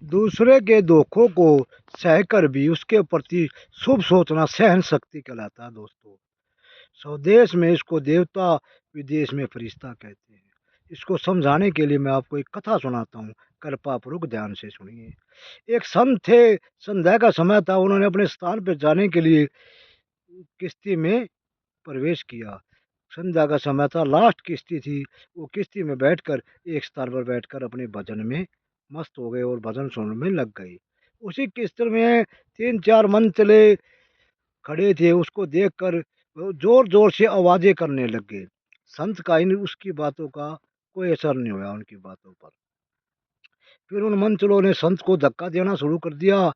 दूसरे के दुखों को सहकर भी उसके प्रति शुभ सोचना सहन शक्ति कहलाता है दोस्तों। स्वदेश में इसको देवता, विदेश में फरिश्ता कहते हैं। इसको समझाने के लिए मैं आपको एक कथा सुनाता हूँ, कृपा पूर्वक ध्यान से सुनिए। एक संत थे, संध्या का समय था, उन्होंने अपने स्थान पर जाने के लिए किश्ती में प्रवेश किया। संध्या का समय था, लास्ट किश्ती थी। वो किश्ती में बैठकर एक स्थान पर बैठकर अपने भजन में मस्त हो गए और भजन सुनने में लग गए। उसी किश्ती में 3-4 मन चले खड़े थे, उसको देखकर वो जोर जोर से आवाजें करने लग गए। संत का इन उसकी बातों का कोई असर नहीं हुआ उनकी बातों पर। फिर उन मंचलों ने संत को धक्का देना शुरू कर दिया।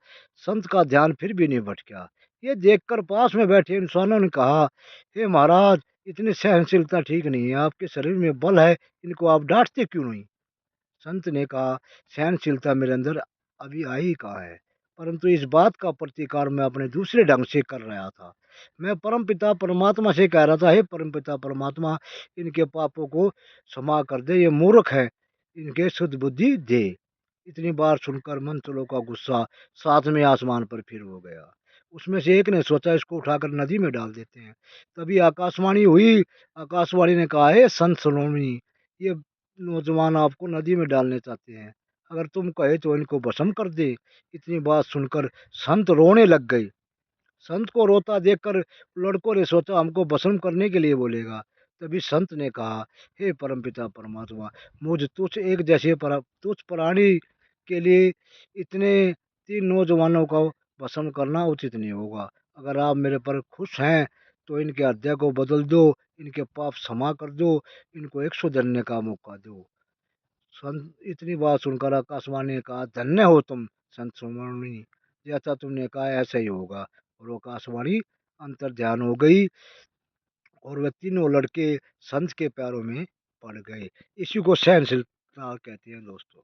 संत का ध्यान फिर भी नहीं भटका। ये देखकर पास में बैठे इंसानों ने कहा, हे महाराज, इतनी सहनशीलता ठीक नहीं है, आपके शरीर में बल है, इनको आप डांटते क्यों नहीं? संत ने कहा, सहनशीलता मेरे अंदर अभी आई कहाँ है, परंतु इस बात का प्रतिकार मैं अपने दूसरे ढंग से कर रहा था। मैं परमपिता परमात्मा से कह रहा था, हे परमपिता परमात्मा, इनके पापों को क्षमा कर दे, ये मूर्ख है, इनके शुद्ध बुद्धि दे। इतनी बार सुनकर मंत्रों का गुस्सा सातवें आसमान पर फिर हो गया। उसमें से एक ने सोचा, इसको उठाकर नदी में डाल देते हैं। तभी आकाशवाणी हुई। आकाशवाणी ने कहा, हे संत सलोनी, ये नौजवान आपको नदी में डालने चाहते हैं, अगर तुम कहे तो इनको भस्म कर दे। इतनी बात सुनकर संत रोने लग गए। संत को रोता देखकर लड़कों ने सोचा, हमको भस्म करने के लिए बोलेगा। तभी संत ने कहा, हे परमपिता परमात्मा, मुझ तुझ एक जैसे तुझ प्राणी के लिए इतने 3 नौजवानों को भस्म करना उचित नहीं होगा। अगर आप मेरे पर खुश हैं तो इनके हृदय को बदल दो, इनके पाप क्षमा कर दो, इनको एक सुधरने का मौका दो। संत इतनी बात सुनकर आकाशवाणी ने कहा, धन्य हो तुम संत सुमरनी, जैसा तुमने कहा ऐसा ही होगा। और वो आकाशवाणी अंतर ध्यान हो गई और वे तीनों लड़के संत के पैरों में पड़ गए। इसी को सहनशीलता कहते हैं दोस्तों।